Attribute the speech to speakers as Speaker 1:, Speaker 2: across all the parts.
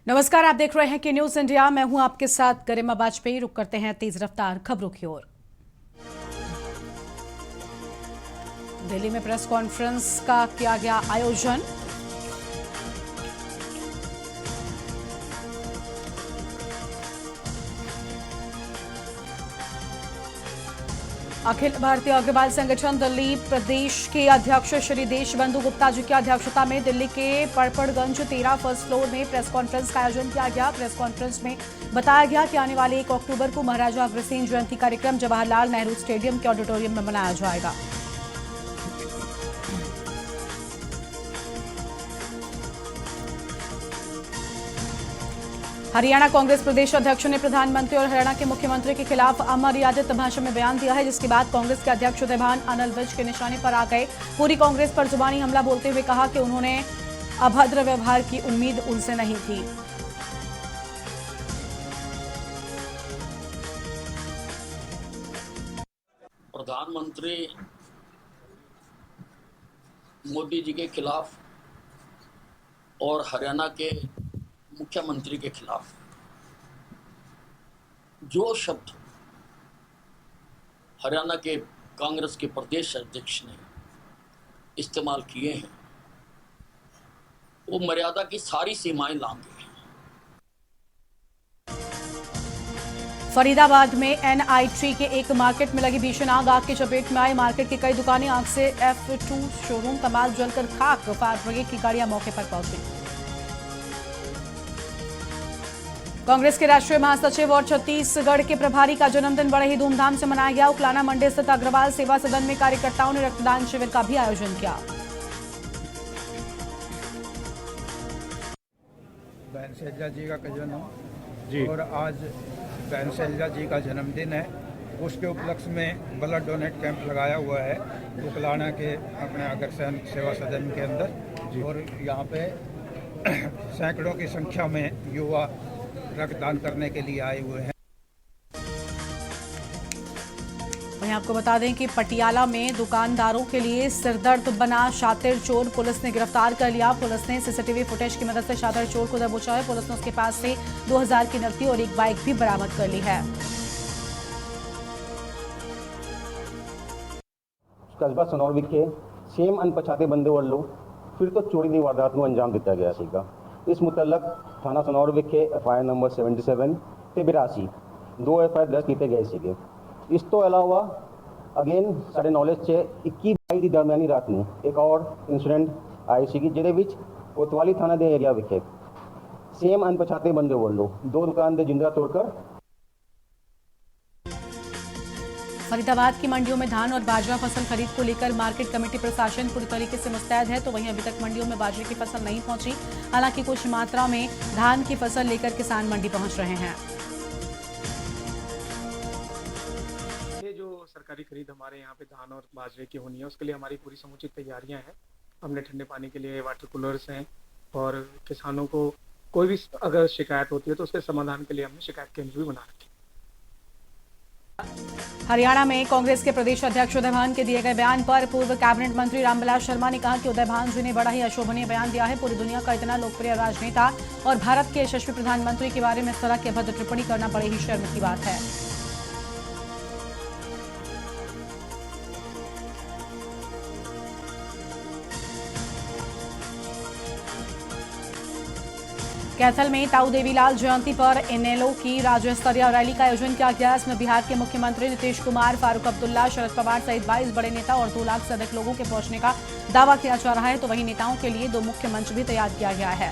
Speaker 1: नमस्कार, आप देख रहे हैं कि न्यूज इंडिया। मैं हूं आपके साथ गरिमा वाजपेयी। रुक करते हैं तेज रफ्तार खबरों की ओर। दिल्ली में प्रेस कॉन्फ्रेंस का किया गया आयोजन। अखिल भारतीय अग्रवाल संगठन दिल्ली प्रदेश के अध्यक्ष श्री देशबंधु गुप्ता जी की अध्यक्षता में दिल्ली के पड़पड़गंज 13 फर्स्ट फ्लोर में प्रेस कॉन्फ्रेंस का आयोजन किया गया। प्रेस कॉन्फ्रेंस में बताया गया कि आने वाले 1 अक्टूबर को महाराजा अग्रसेन जयंती कार्यक्रम जवाहरलाल नेहरू स्टेडियम के ऑडिटोरियम में मनाया जाएगा। हरियाणा कांग्रेस प्रदेश अध्यक्ष ने प्रधानमंत्री और हरियाणा के मुख्यमंत्री के खिलाफ अमर्यादित भाषा में बयान दिया है, जिसके बाद कांग्रेस के अध्यक्ष उदयभान अनिल विज के निशाने पर आ गए। पूरी कांग्रेस पर जुबानी हमला बोलते हुए कहा कि उन्होंने अभद्र व्यवहार की उम्मीद उनसे नहीं थी।
Speaker 2: प्रधानमंत्री मोदी जी के खिलाफ और हरियाणा के मुख्यमंत्री के खिलाफ जो शब्द हरियाणा के कांग्रेस के प्रदेश अध्यक्ष ने इस्तेमाल किए हैं, वो मर्यादा की सारी सीमाएं लांघे हैं।
Speaker 1: फरीदाबाद में NIT के एक मार्केट में लगी भीषण आग की चपेट में आई। मार्केट की कई दुकानें आग से F2 शोरूम का माल जलकर खाक। फायर ब्रिगेड की गाड़ियां मौके पर पहुंची। कांग्रेस के राष्ट्रीय महासचिव और छत्तीसगढ़ के प्रभारी का जन्मदिन बड़े ही धूमधाम से मनाया गया। उकलाना मंडी स्थित अग्रवाल सेवा सदन में कार्यकर्ताओं ने रक्तदान शिविर का भी आयोजन किया।
Speaker 3: बहन शैलजा जी का जन्म और आज बहन शैलजा जी का जन्मदिन है। उसके उपलक्ष्य में ब्लड डोनेट कैंप लगाया हुआ है उकलाना के अपने अग्रसेन सेवा सदन के अंदर, और यहाँ पे सैकड़ों की संख्या में युवा रक्तदान करने के लिए आए हुए हैं।
Speaker 1: वहीं आपको बता दें कि पटियाला में दुकानदारों के लिए सिरदर्द बना शातिर चोर पुलिस ने गिरफ्तार कर लिया। पुलिस ने सीसीटीवी फुटेज की मदद से शातिर चोर को दबोचा है। पुलिस ने उसके पास से 2000 की नकदी और एक बाइक भी बरामद कर ली है।
Speaker 4: कस्बा सनौर विखे सेम अनपछाते बंदे ਵੱਲੋਂ फिर तो चोरी की वारदात को अंजाम दिता गया ਸੀਗਾ। इस मुतलक थाना सनौर विखे FIR नंबर 77 ਤੇ 82 2 FIR दर्ज किए गए ਸੀਗੇ। इस तो अलावा अगेन साढ़े नॉलेज से 21-22 की दरमियानी रात में एक और इंसिडेंट आई सी, जिहदे विच कोतवाली थाना के एरिया विखे सेम अनपछाते बंदे ਵੱਲੋਂ 2 दुकान के जिंदरा तोड़कर।
Speaker 1: फरीदाबाद की मंडियों में धान और बाजरा फसल खरीद को लेकर मार्केट कमेटी प्रशासन पूरी तरीके से मुस्तैद है, तो वहीं अभी तक मंडियों में बाजरे की फसल नहीं पहुंची। हालांकि कुछ मात्रा में धान की फसल लेकर किसान मंडी पहुंच रहे हैं।
Speaker 5: ये जो सरकारी खरीद हमारे यहाँ पे धान और बाजरे की होनी है, उसके लिए हमारी पूरी समुचित तैयारियां हैं। हमने ठंडे पानी के लिए वाटर कूलर्स हैं, और किसानों को कोई भी अगर शिकायत होती है तो उसके समाधान के लिए हमने शिकायत केंद्र भी बना रखे।
Speaker 1: हरियाणा में कांग्रेस के प्रदेश अध्यक्ष उदयभान के दिए गए बयान पर पूर्व कैबिनेट मंत्री रामविलास शर्मा ने कहा कि उदयभान जी ने बड़ा ही अशोभनीय बयान दिया है। पूरी दुनिया का इतना लोकप्रिय राजनेता और भारत के यशस्वी प्रधानमंत्री के बारे में इस तरह की अभद्र टिप्पणी करना बड़ी ही शर्म की बात है। कैथल में ताऊ देवीलाल जयंती पर इनेलो की राज्य स्तरीय रैली का आयोजन किया गया। इसमें बिहार के मुख्यमंत्री नीतीश कुमार, फारूक अब्दुल्ला, शरद पवार सहित 22 बड़े नेता और 2 लाख से अधिक लोगों के पहुंचने का दावा किया जा रहा है, तो वहीं नेताओं के लिए 2 मुख्य मंच भी तैयार किया गया है।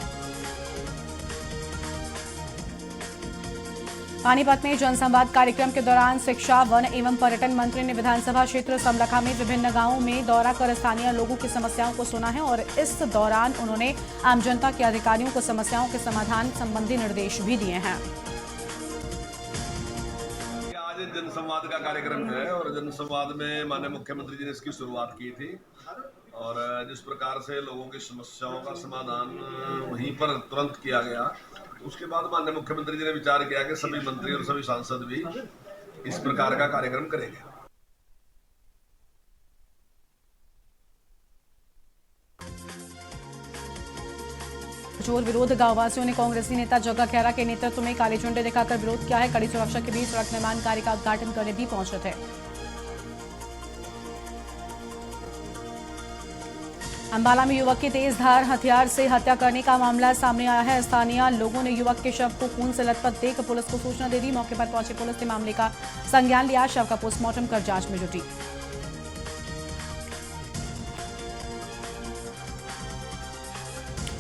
Speaker 1: पानीपत में जनसंवाद कार्यक्रम के दौरान शिक्षा, वन एवं पर्यटन मंत्री ने विधानसभा क्षेत्र समलखा में विभिन्न गांवों में दौरा कर स्थानीय लोगों की समस्याओं को सुना है, और इस दौरान उन्होंने आम जनता के अधिकारियों को समस्याओं के समाधान संबंधी निर्देश भी दिए हैं।
Speaker 6: आज जनसंवाद का कार्यक्रम है, और जनसंवाद में माननीय मुख्यमंत्री जी ने इसकी शुरुआत की थी, और जिस प्रकार से लोगों की समस्याओं का समाधान वहीं पर तुरंत किया गया, उसके बाद माननीय मुख्यमंत्री जी ने विचार किया कि सभी मंत्री और सभी सांसद भी इस प्रकार का कार्यक्रम करेंगे।
Speaker 1: पुरजोर विरोध। गांववासियों ने कांग्रेसी नेता जग्गा खैरा के नेतृत्व में काले झंडे दिखाकर विरोध किया है। कड़ी सुरक्षा के बीच सड़क निर्माण कार्य का उद्घाटन करने भी पहुंचे थे। अंबाला में युवक की तेजधार हथियार से हत्या करने का मामला सामने आया है। स्थानीय लोगों ने युवक के शव को खून से लथपथ देख पुलिस को सूचना दे दी। मौके पर पहुंची पुलिस ने मामले का संज्ञान लिया। शव का पोस्टमार्टम कर जांच में जुटी।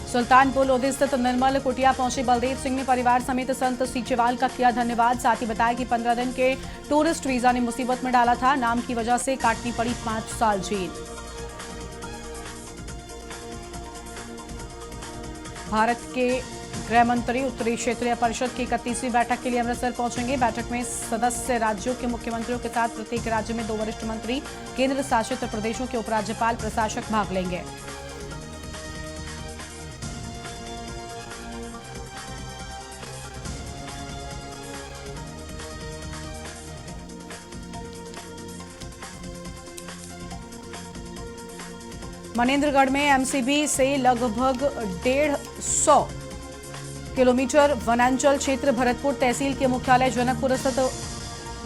Speaker 1: सुल्तानपुर लोधी स्थित निर्मल कुटिया पहुंचे बलदेव सिंह ने परिवार समेत संत सीचेवाल का किया धन्यवाद। साथ ही बताया कि 15 दिन के टूरिस्ट वीजा ने मुसीबत में डाला था। नाम की वजह से काटनी पड़ी 5 साल जेल। भारत के गृह मंत्री उत्तरी क्षेत्रीय परिषद की 31वीं बैठक के लिए अमृतसर पहुंचेंगे। बैठक में सदस्य राज्यों के मुख्यमंत्रियों के साथ प्रत्येक राज्य में 2 वरिष्ठ मंत्री, केंद्र शासित प्रदेशों के उपराज्यपाल, प्रशासक भाग लेंगे। मनेंद्रगढ़ में एमसीबी से लगभग 150 किलोमीटर वनांचल क्षेत्र भरतपुर तहसील के मुख्यालय जनकपुर स्थित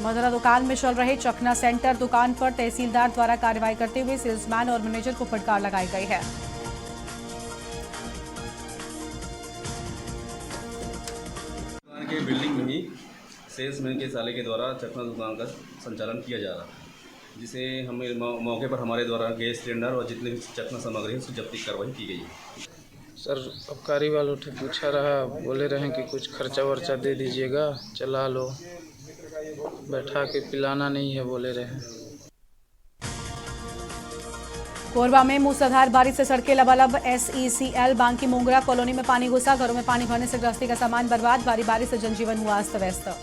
Speaker 1: मदरा दुकान में चल रहे चखना सेंटर दुकान पर तहसीलदार द्वारा कार्रवाई करते हुए सेल्समैन और मैनेजर को फटकार लगाई गई है।
Speaker 7: दुकान के बिल्डिंग में ही सेल्समैन के साले के द्वारा चखना दुकान का संचालन किया जा रहा है, जिसे हमें मौके पर हमारे द्वारा गैस सिलेंडर और जितने भी चखना सामग्री है उसकी जब्ती कार्रवाई की गई है।
Speaker 8: सर अबकारी वालों से पूछा रहा, बोले रहे कि कुछ खर्चा वर्चा दे दीजिएगा, चला लो, बैठा के पिलाना नहीं है बोले रहे।
Speaker 1: कोरबा में मूसलाधार बारिश से सड़कें लबालब। SECL बांकी मोंगरा कॉलोनी में पानी घुसा। घरों में पानी भरने से गृहस्थी का सामान बर्बाद। भारी बारिश से जनजीवन हुआ अस्त व्यस्त।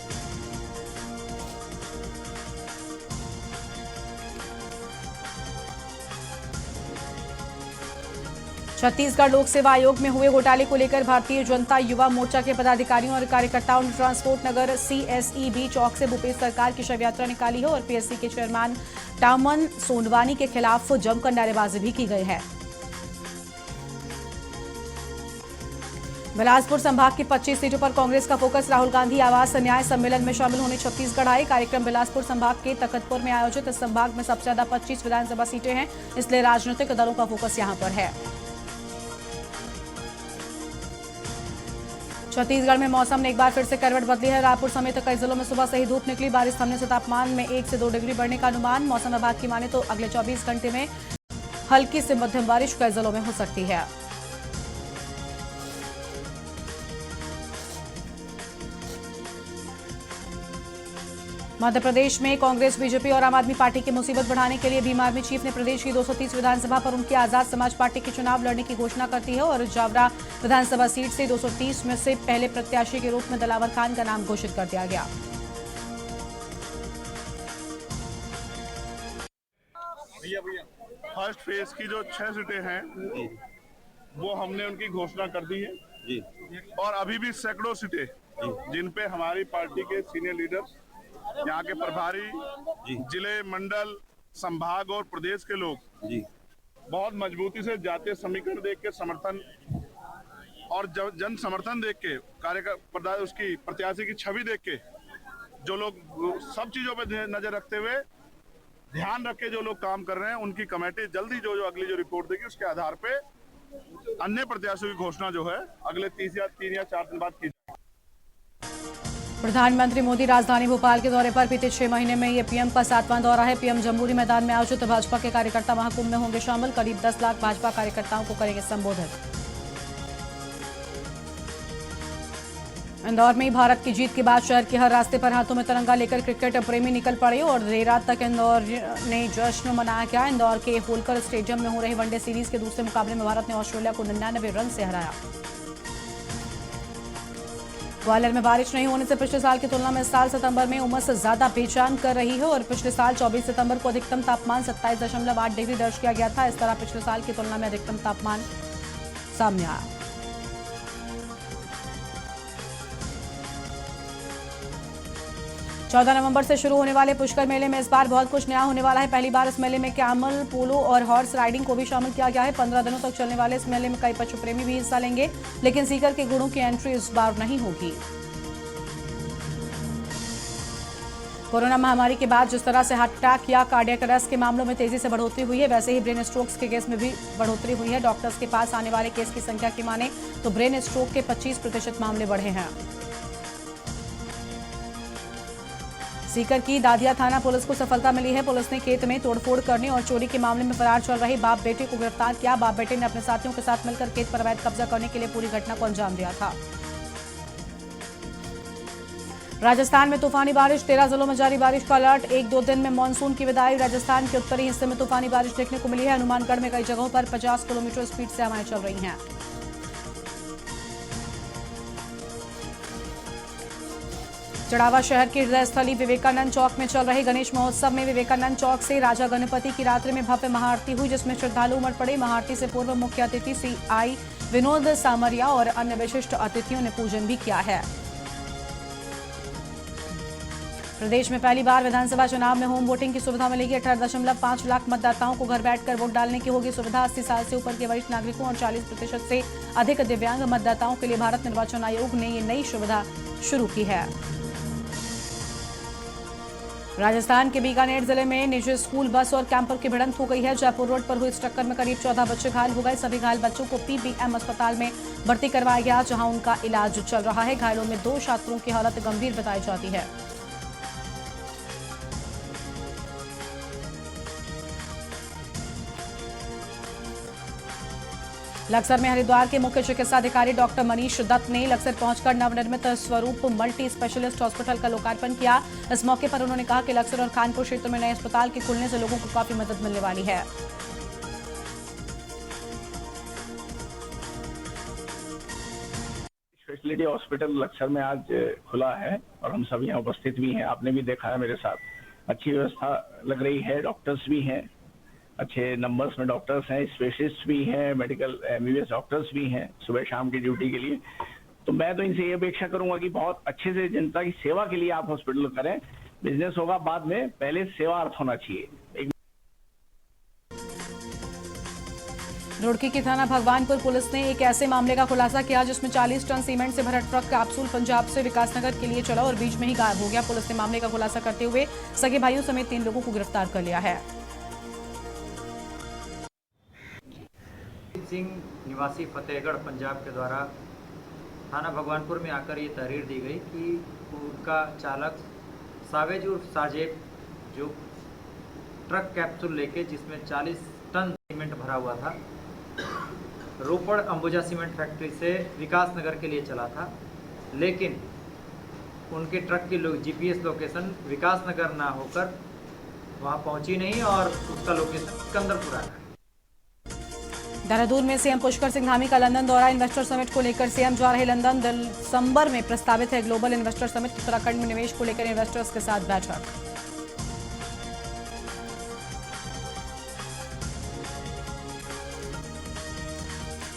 Speaker 1: छत्तीसगढ़ लोक सेवा आयोग में हुए घोटाले को लेकर भारतीय जनता युवा मोर्चा के पदाधिकारियों और कार्यकर्ताओं ने ट्रांसपोर्ट नगर CSEB चौक से भूपेश सरकार की शव यात्रा निकाली है और PSC के चेयरमैन टामन सोनवानी के खिलाफ जमकर नारेबाजी भी की गई है। बिलासपुर संभाग की 25 सीटों पर कांग्रेस का फोकस। राहुल गांधी आवास न्याय सम्मेलन में शामिल होने छत्तीसगढ़ आए। कार्यक्रम बिलासपुर संभाग के तखतपुर में आयोजित। इस संभाग में सबसे ज्यादा 25 विधानसभा सीटें हैं, इसलिए राजनीतिक दलों का फोकस यहां पर है। छत्तीसगढ़ में मौसम ने एक बार फिर से करवट बदली है। रायपुर समेत कई जिलों में सुबह से ही धूप निकली। बारिश थमने से तापमान में 1 से 2 डिग्री बढ़ने का अनुमान। मौसम विभाग की माने तो अगले 24 घंटे में हल्की से मध्यम बारिश कई जिलों में हो सकती है। मध्य प्रदेश में कांग्रेस, बीजेपी और आम आदमी पार्टी की मुसीबत बढ़ाने के लिए भीम आर्मी चीफ ने प्रदेश की 230 विधानसभा पर उनकी आजाद समाज पार्टी के चुनाव लड़ने की घोषणा करती है और जावरा विधानसभा सीट से 230 में से पहले प्रत्याशी के रूप में दिलावर खान का नाम घोषित कर दिया गया।
Speaker 9: फर्स्ट फेज की जो 6 सीटें हैं वो हमने उनकी घोषणा कर दी है जी। और अभी भी सैकड़ों सीटें जिन पे हमारी पार्टी के सीनियर लीडर, यहाँ के प्रभारी, जिले, मंडल, संभाग और प्रदेश के लोग जी बहुत मजबूती से जातीय समीकरण देख के समर्थन और जन समर्थन देख के कार्यकर्ता उसकी प्रत्याशी की छवि देख के जो लोग सब चीजों पे नजर रखते हुए ध्यान रख के जो लोग काम कर रहे हैं, उनकी कमेटी जल्दी जो अगली जो रिपोर्ट देगी उसके आधार पे अन्य प्रत्याशियों की घोषणा जो है अगले 3 या 4 दिन बाद की।
Speaker 1: प्रधानमंत्री मोदी राजधानी भोपाल के दौरे पर बीते 6 महीने में ये पीएम का 7वां दौरा है। पीएम जम्बूरी मैदान में आयोजित भाजपा के कार्यकर्ता महाकुंभ में होंगे शामिल। करीब 10 लाख भाजपा कार्यकर्ताओं को करेंगे संबोधित। इंदौर में भारत की जीत के बाद शहर के हर रास्ते पर हाथों में तिरंगा लेकर क्रिकेट प्रेमी निकल पड़े और देर रात तक इंदौर ने जश्न मनाया गया। इंदौर के होलकर स्टेडियम में हो रहे वनडे सीरीज के दूसरे मुकाबले में भारत ने ऑस्ट्रेलिया को 99 रन से हराया। ग्वालियर में बारिश नहीं होने से पिछले साल की तुलना में इस साल सितंबर में उमस ज्यादा बेचैन कर रही है और पिछले साल 24 सितंबर को अधिकतम तापमान 27.8 डिग्री दर्ज किया गया था। इस तरह पिछले साल की तुलना में अधिकतम तापमान सामने आया। 14 नवंबर से शुरू होने वाले पुष्कर मेले में इस बार बहुत कुछ नया होने वाला है। पहली बार इस मेले में कैमल, पोलो और हॉर्स राइडिंग को भी शामिल किया गया है। 15 दिनों तक चलने वाले इस मेले में कई पशु प्रेमी भी हिस्सा लेंगे, लेकिन सीकर के गुणों की एंट्री इस बार नहीं होगी। कोरोना महामारी के बाद जिस तरह से हार्ट अटैक या कार्डियक अरेस्ट के मामलों में तेजी से बढ़ोतरी हुई है, वैसे ही ब्रेन स्ट्रोक्स के केस में भी बढ़ोतरी हुई है। डॉक्टर्स के पास आने वाले केस की संख्या की माने तो ब्रेन स्ट्रोक के 25% मामले बढ़े हैं। सीकर की दादिया थाना पुलिस को सफलता मिली है। पुलिस ने खेत में तोड़फोड़ करने और चोरी के मामले में फरार चल रहे बाप बेटे को गिरफ्तार किया। बाप बेटे ने अपने साथियों के साथ मिलकर खेत पर अवैध कब्जा करने के लिए पूरी घटना को अंजाम दिया था। राजस्थान में तूफानी बारिश, 13 जिलों में जारी बारिश का अलर्ट। 1-2 दिन में मानसून की विदाई। राजस्थान के उत्तरी हिस्से में तूफानी बारिश देखने को मिली है। हनुमानगढ़ में कई जगहों पर 50 किलोमीटर स्पीड से हवाएं चल रही हैं। चढ़ावा शहर की हृदय स्थली विवेकानंद चौक में चल रहे गणेश महोत्सव में विवेकानंद चौक से राजा गणपति की रात्रि में भव्य महाआरती हुई, जिसमें श्रद्धालु उमड़ पड़े। महाआरती से पूर्व मुख्य अतिथि CI विनोद सामरिया और अन्य विशिष्ट अतिथियों ने पूजन भी किया है। प्रदेश में पहली बार विधानसभा चुनाव में होम वोटिंग की सुविधा मिलेगी। 18.5 लाख मतदाताओं को घर बैठकर वोट डालने की होगी सुविधा। 80 साल से ऊपर के वरिष्ठ नागरिकों और 40% से अधिक दिव्यांग मतदाताओं के लिए भारत निर्वाचन आयोग ने ये नई सुविधा शुरू की है। राजस्थान के बीकानेर जिले में निजी स्कूल बस और कैंपर की भिड़ंत हो गई है। जयपुर रोड पर हुई इस टक्कर में करीब 14 बच्चे घायल हो गए। सभी घायल बच्चों को PBM अस्पताल में भर्ती करवाया गया, जहां उनका इलाज चल रहा है। घायलों में 2 छात्रों की हालत गंभीर बताई जाती है। लक्सर में हरिद्वार के मुख्य चिकित्सा अधिकारी डॉक्टर मनीष दत्त ने लक्सर पहुंचकर नवनिर्मित स्वरूप मल्टी स्पेशलिस्ट हॉस्पिटल का लोकार्पण किया। इस मौके पर उन्होंने कहा कि लक्सर और कानपुर क्षेत्र में नए अस्पताल के खुलने से लोगों को काफी मदद मिलने वाली है।
Speaker 9: स्पेशलिटी हॉस्पिटल लक्सर में आज खुला है और हम सब यहाँ उपस्थित भी हैं। आपने भी देखा है मेरे साथ, अच्छी व्यवस्था लग रही है। डॉक्टर्स भी हैं, अच्छे नंबर्स में डॉक्टर्स हैं, स्पेशलिस्ट भी हैं, मेडिकल MBBS डॉक्टर्स भी हैं सुबह शाम की ड्यूटी के लिए। तो मैं तो इनसे ये अपेक्षा करूंगा कि बहुत अच्छे से जनता की सेवा के लिए आप हॉस्पिटल करें। बिजनेस होगा बाद में, पहले सेवा अर्थ होना चाहिए।
Speaker 1: रुड़की की थाना भगवानपुर पुलिस ने एक ऐसे मामले का खुलासा किया जिसमें 40 टन सीमेंट से भरा ट्रक कैप्सूल पंजाब से विकासनगर के लिए चला और बीच में ही गायब हो गया। पुलिस ने मामले का खुलासा करते हुए सगे भाइयों समेत 3 लोगों को गिरफ्तार कर लिया है।
Speaker 10: सिंह निवासी फतेहगढ़ पंजाब के द्वारा थाना भगवानपुर में आकर ये तहरीर दी गई कि उनका चालक सावेज उर्फ साजेब जो ट्रक कैप्सूल लेके जिसमें 40 टन सीमेंट भरा हुआ था, रोपड़ अंबुजा सीमेंट फैक्ट्री से विकासनगर के लिए चला था, लेकिन उनके ट्रक की GPS लोकेशन विकासनगर ना होकर वहाँ पहुँची नहीं और उसका लोकेशन सिकंदरपुर आया।
Speaker 1: देहरादून में सीएम पुष्कर सिंह धामी का लंदन दौरा। इन्वेस्टर समिट को लेकर सीएम जा रहे लंदन। दिसंबर में प्रस्तावित है ग्लोबल इन्वेस्टर समिट। उत्तराखंड में निवेश को लेकर इन्वेस्टर्स के साथ बैठक।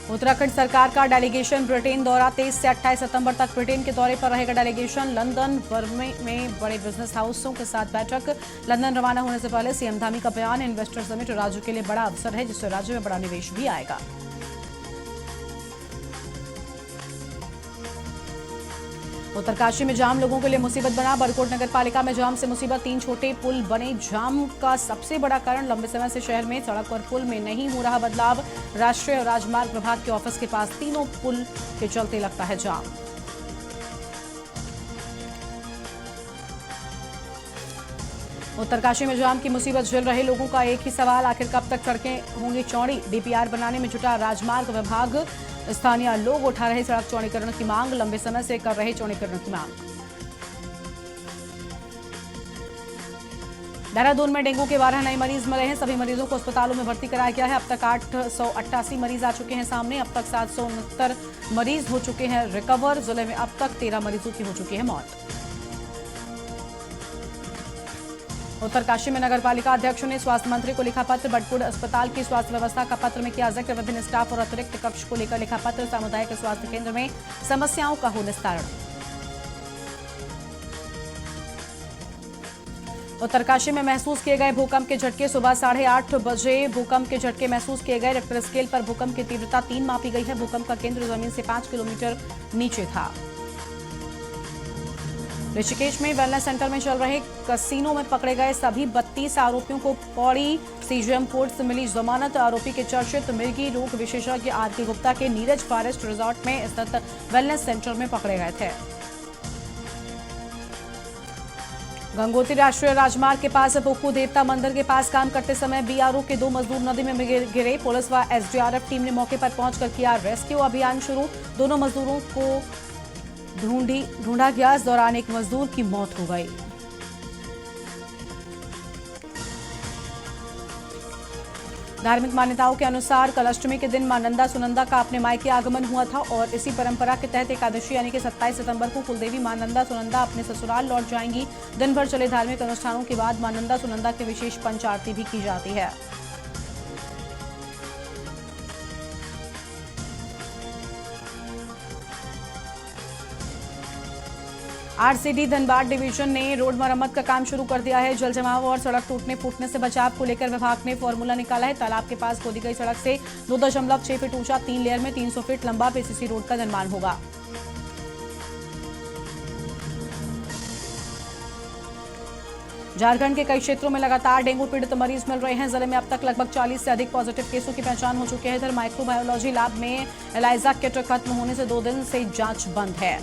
Speaker 1: उत्तराखंड सरकार का डेलीगेशन ब्रिटेन दौरा। 23 से 28 सितंबर तक ब्रिटेन के दौरे पर रहेगा डेलीगेशन। लंदन बर्मे में बड़े बिजनेस हाउसों के साथ बैठक। लंदन रवाना होने से पहले सीएम धामी का बयान, इन्वेस्टर समिट राज्य के लिए बड़ा अवसर है जिससे राज्य में बड़ा निवेश भी आएगा। उत्तरकाशी में जाम लोगों के लिए मुसीबत बना। बरकोट नगर पालिका में जाम से मुसीबत। 3 छोटे पुल बने। जाम का सबसे बड़ा कारण लंबे समय से शहर में सड़क और पुल में नहीं हो रहा बदलाव। राष्ट्रीय राजमार्ग विभाग के ऑफिस के पास तीनों पुल के चलते लगता है जाम। उत्तरकाशी में जाम की मुसीबत झेल रहे लोगों का एक ही सवाल, आखिर कब तक सड़कें होंगी चौड़ी। DPR बनाने में जुटा राजमार्ग विभाग। स्थानीय लोग उठा रहे सड़क चौड़ीकरण की मांग। लंबे समय से कर रहे चौड़ीकरण की मांग। देहरादून में डेंगू के 12 नए मरीज मिले हैं। सभी मरीजों को अस्पतालों में भर्ती कराया गया है। अब तक 888 मरीज आ चुके हैं सामने। अब तक 769 मरीज हो चुके हैं रिकवर। जिले में अब तक 13 मरीजों की हो चुकी है मौत। उत्तरकाशी में नगरपालिका अध्यक्षों ने स्वास्थ्य मंत्री को लिखा पत्र। बटपुर अस्पताल की स्वास्थ्य व्यवस्था का पत्र में किया जिक्र। विभिन्न स्टाफ और अतिरिक्त कक्ष को लेकर लिखा पत्र। सामुदायिक स्वास्थ्य केंद्र में समस्याओं का हो निस्तारण। उत्तरकाशी में महसूस किए गए भूकंप के झटके। सुबह 8:30 बजे भूकंप के झटके महसूस किए गए। रिक्टर स्केल पर भूकंप की तीव्रता 3 मापी गई है। भूकंप का केंद्र जमीन से 5 किलोमीटर नीचे था। ऋषिकेश में वेलनेस सेंटर में चल रहे कसिनो में पकड़े गए सभी 32 आरोपियों को पौड़ी सीजीएम कोर्ट से मिली जमानत। आरोपी के चर्चित मृगी रोग विशेषज्ञ आरके गुप्ता के नीरज फॉरेस्ट रिजॉर्ट में स्थित वेलनेस सेंटर में पकड़े गए थे। गंगोत्री राष्ट्रीय राजमार्ग के पास पुक्कू देवता मंदिर के पास काम करते समय बीआरओ के 2 मजदूर नदी में गिरे। पुलिस व एसडीआरएफ टीम ने मौके पर पहुंचकर किया रेस्क्यू अभियान शुरू। दोनों मजदूरों को ढूंढा गया। इस दौरान एक मजदूर की मौत हो गई। धार्मिक मान्यताओं के अनुसार कल अष्टमी के दिन मां नंदा सुनंदा का अपने मायके आगमन हुआ था और इसी परंपरा के तहत एकादशी यानी कि 27 सितंबर को कुलदेवी मां नंदा सुनंदा अपने ससुराल लौट जाएंगी। दिन भर चले धार्मिक अनुष्ठानों के बाद मां नंदा सुनंदा की विशेष पंच आरती भी की जाती है। आरसीडी धनबाद डिवीजन ने रोड मरम्मत का काम शुरू कर दिया है। जल जमाव और सड़क टूटने फूटने से बचाव को लेकर विभाग ने फॉर्मूला निकाला है। तालाब के पास खोदी गई सड़क से 2.6 फीट ऊंचा 3 लेयर में 300 फीट लंबा पीसीसी रोड का निर्माण होगा। झारखंड के कई क्षेत्रों में लगातार डेंगू पीड़ित मरीज मिल रहे हैं। जिले में अब तक लगभग 40 से अधिक पॉजिटिव केसों की पहचान हो चुकी है। इधर माइक्रोबायोलॉजी लैब में एलाइजा किट खत्म होने से 2 दिन से जांच बंद है।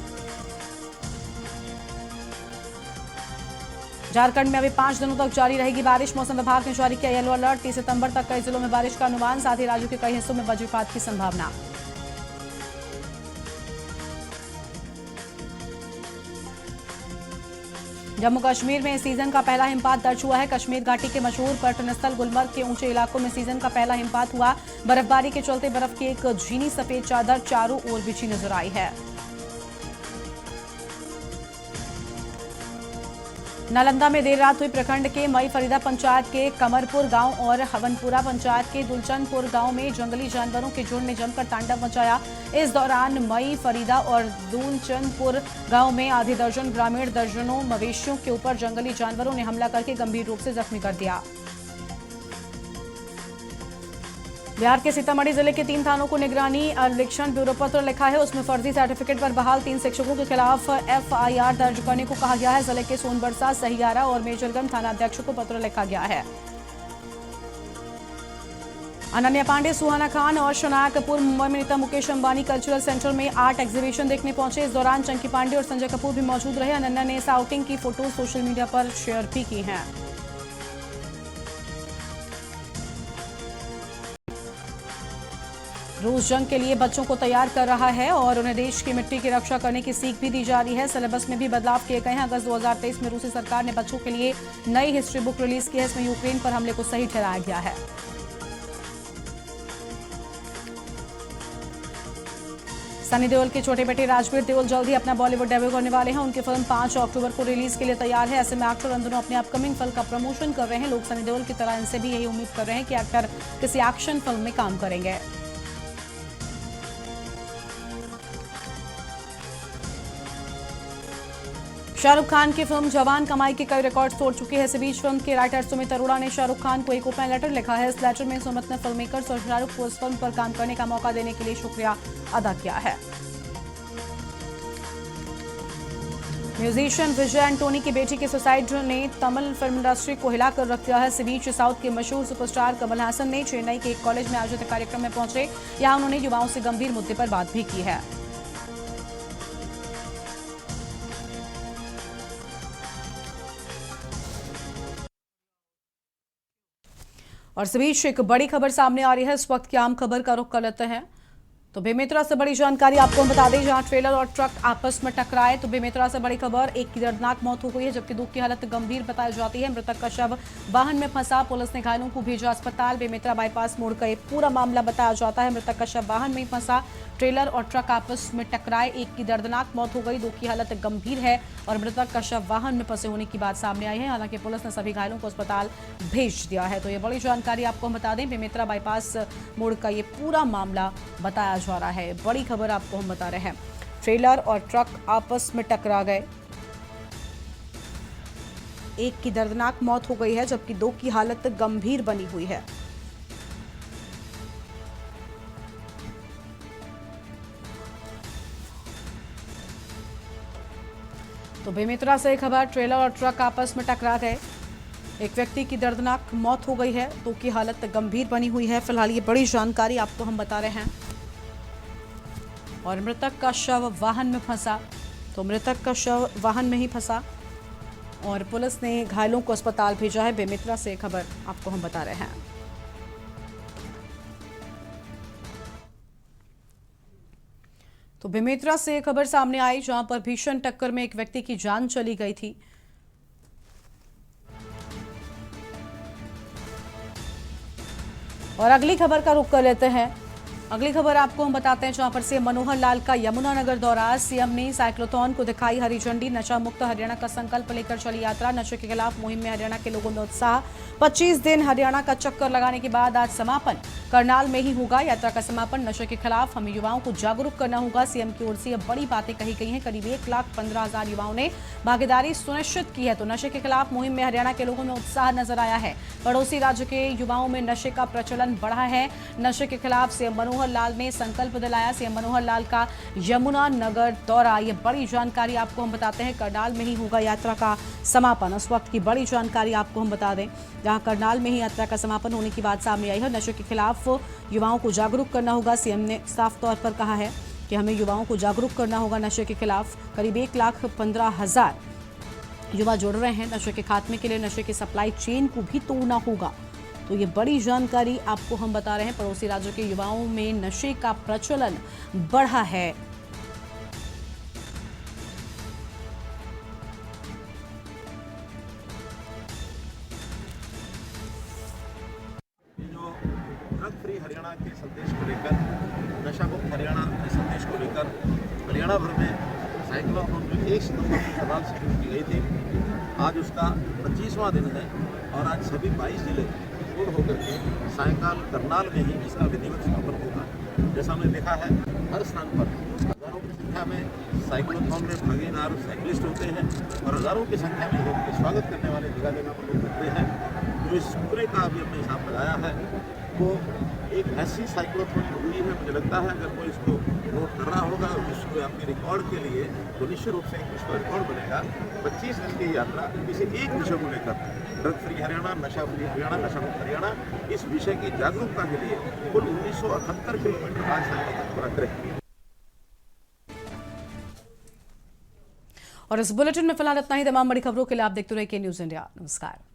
Speaker 1: झारखंड में अभी 5 दिनों तक जारी रहेगी बारिश। मौसम विभाग ने जारी किया येलो अलर्ट। 30 सितंबर तक कई जिलों में बारिश का अनुमान। साथ ही राज्य के कई हिस्सों में वज्रपात की संभावना। जम्मू कश्मीर में इस सीजन का पहला हिमपात दर्ज हुआ है। कश्मीर घाटी के मशहूर पर्यटन स्थल गुलमर्ग के ऊंचे इलाकों में सीजन का पहला हिमपात हुआ। बर्फबारी के चलते बर्फ की एक झीनी सफेद चादर चारों ओर बिछी नजर आई है। नालंदा में देर रात हुई प्रखंड के मई फरीदा पंचायत के कमरपुर गांव और हवनपुरा पंचायत के दुलचनपुर गांव में जंगली जानवरों के झुंड ने जमकर तांडव मचाया। इस दौरान मई फरीदा और दुलचनपुर गांव में आधे दर्जन ग्रामीण दर्जनों मवेशियों के ऊपर जंगली जानवरों ने हमला करके गंभीर रूप से जख्मी कर दिया। बिहार के सीतामढ़ी जिले के 3 थानों को निगरानी निरीक्षण ब्यूरो पत्र लिखा है। उसमें फर्जी सर्टिफिकेट पर बहाल 3 शिक्षकों के खिलाफ एफआईआर दर्ज करने को कहा गया है। जिले के सोनबरसा, सहियारा और मेजरगंज थानाध्यक्षों को पत्र लिखा गया है। अनन्या पांडे, सुहाना खान और शनाया कपूर मुंबई में नीता मुकेश अंबानी कल्चरल सेंटर में आर्ट एग्जीबिशन देखने पहुंचे। इस दौरान चंकी पांडे और संजय कपूर भी मौजूद रहे। अनन्या ने इस आउटिंग की फोटो सोशल मीडिया पर शेयर भी की हैं। रूस जंग के लिए बच्चों को तैयार कर रहा है और उन्हें देश की मिट्टी की रक्षा करने की सीख भी दी जा रही है। सिलेबस में भी बदलाव किए गए हैं। अगस्त 2023 में रूसी सरकार ने बच्चों के लिए नई हिस्ट्री बुक रिलीज की है। इसमें यूक्रेन पर हमले को सही ठहराया गया है। सनी देओल के छोटे बेटे राजवीर देओल जल्द ही अपना बॉलीवुड डेब्यू करने वाले हैं। उनकी फिल्म 5 अक्टूबर को रिलीज के लिए तैयार है। ऐसे में एक्टर इन दोनों अपनी अपकमिंग फिल्म का प्रमोशन कर रहे हैं। लोग सनी देओल की तरह इनसे भी यही उम्मीद कर रहे हैं कि एक्टर किसी एक्शन फिल्म में काम करेंगे। शाहरुख खान की फिल्म जवान कमाई के कई रिकॉर्ड तोड़ चुकी है। इस बीच फिल्म के राइटर सुमित अरोड़ा ने शाहरुख खान को एक ओपन लेटर लिखा है। इस लेटर में सुमित ने फिल्म मेकर्स और शाहरुख को इस फिल्म पर काम करने का मौका देने के लिए शुक्रिया अदा किया है। म्यूजिशियन विजय एंटोनी की बेटी के सुसाइड ने तमिल फिल्म इंडस्ट्री को हिलाकर रख दिया है। इस बीच साउथ के मशहूर सुपरस्टार कमल हासन ने चेन्नई के एक कॉलेज में आयोजित कार्यक्रम में पहुंचे। यहां उन्होंने युवाओं से गंभीर मुद्दे पर बात भी की है। और इस बीच एक बड़ी खबर सामने आ रही है। इस वक्त की आम खबर का रुख कर लेते हैं। तो बेमेतरा से बड़ी जानकारी आपको हम बता दें, जहां ट्रेलर और ट्रक आपस में टकराए तो बेमेतरा से बड़ी खबर, एक की दर्दनाक मौत हो गई है जबकि 2 की हालत गंभीर बताई जाती है। मृतक का शव वाहन में फंसा। पुलिस ने घायलों को भेजा अस्पताल। बेमेतरा बाईपास मोड़ का ये पूरा मामला बताया जाता है। मृतक का शव वाहन में ही फंसा। ट्रेलर और ट्रक आपस में टकराए, एक की दर्दनाक मौत हो गई, 2 की हालत गंभीर है और मृतक का शव वाहन में फंसे होने की बात सामने आई है। हालांकि पुलिस ने सभी घायलों को अस्पताल भेज दिया है। तो ये बड़ी जानकारी आपको हम बता दें, बेमेतरा बाईपास मोड़ का ये पूरा मामला बताया जा रहा है। बड़ी खबर आपको हम बता रहे हैं। ट्रेलर और ट्रक आपस में टकरा गए, एक की दर्दनाक मौत हो गई है जबकि 2 की हालत गंभीर बनी हुई है। तो बेमेतरा से खबर, ट्रेलर और ट्रक आपस में टकरा गए, एक व्यक्ति की दर्दनाक मौत हो गई है, 2 की हालत गंभीर बनी हुई है। फिलहाल ये बड़ी जानकारी आपको हम बता रहे हैं। और मृतक का शव वाहन में फंसा, तो मृतक का शव वाहन में ही फंसा और पुलिस ने घायलों को अस्पताल भेजा है। बेमेतरा से खबर आपको हम बता रहे हैं। तो बेमेतरा से खबर सामने आई जहां पर भीषण टक्कर में एक व्यक्ति की जान चली गई थी। और अगली खबर का रुख कर लेते हैं। अगली खबर आपको हम बताते हैं जहां पर सीएम मनोहर लाल का यमुनानगर दौरा। सीएम ने साइक्लोथॉन को दिखाई हरी झंडी। नशा मुक्त हरियाणा का संकल्प लेकर चली यात्रा। नशे के खिलाफ मुहिम में हरियाणा के लोगों में उत्साह। 25 दिन हरियाणा का चक्कर लगाने के बाद आज समापन करनाल में ही होगा। यात्रा का समापन। नशे के खिलाफ हमें युवाओं को जागरूक करना होगा। सीएम की ओर से अब बड़ी बातें कही गई हैं। करीब 1,15,000 युवाओं ने भागीदारी सुनिश्चित की है। तो नशे के खिलाफ मुहिम में हरियाणा के लोगों में उत्साह नजर आया है। पड़ोसी राज्य के युवाओं में नशे का प्रचलन बढ़ा है। नशे के खिलाफ सीएम मनोहर लाल ने संकल्प दिलाया। सीएम मनोहर लाल का यमुनानगर दौरा, ये बड़ी जानकारी आपको हम बताते हैं। करनाल में ही होगा यात्रा का समापन। उस वक्त की बड़ी जानकारी आपको हम बता दें, जहां करनाल में ही यात्रा का समापन होने की बात सामने आई है। नशे के खिलाफ युवाओं को जागरूक करना होगा। सीएम ने साफ तौर पर कहा है कि हमें युवाओं को जागरूक करना होगा नशे के खिलाफ। करीब 1,15,000 युवा जुड़ रहे हैं नशे के खात्मे के लिए। नशे के सप्लाई चेन को भी तोड़ना होगा। तो ये बड़ी जानकारी आपको हम बता रहे हैं। पड़ोसी राज्यों के युवाओं में नशे का प्रचलन बढ़ा है।
Speaker 11: जो ड्रग फ्री हरियाणा के संदेश को लेकर, नशा मुक्त हरियाणा के संदेश को लेकर हरियाणा भर में साइक्लोथॉन में 1 सितंबर को करनाल से शुरू की गई थी। आज उसका 25वां दिन है और आज सभी 22 जिले पूर्ण होकर के सायंकाल करनाल में ही इसका विधिवत समापन होगा। जैसा हमने देखा है, हर स्थान पर हजारों की संख्या में साइक्लोथॉन में भागीदार साइकिलिस्ट होते हैं और हजारों की संख्या में लोगों के स्वागत करने वाले जगह जगह पर लोग होते हैं। जो इस पूरे का अभी हमने हिसाब लगाया है, वो एक ऐसी साइक्लोथॉन हुई है, मुझे लगता है अगर कोई इसको नोट कर रहा होगा विश्व व्यापी रिकॉर्ड के लिए, तो निश्चित रूप से एक विश्व रिकॉर्ड बनेगा। 25 दिन की यात्रा किसी एक विषय को लेकर, ड्रग फ्री हरियाणा, नशा फ्री हरियाणा, नशा मुक्त हरियाणा, इस विषय की जागरूकता के लिए कुल 1978 किलोमीटर आज साइकिल पूरा करेंगे।
Speaker 1: और इस बुलेटिन में फिलहाल इतना ही। तमाम बड़ी खबरों के लिए आप देखते रहिए के न्यूज़ इंडिया। नमस्कार।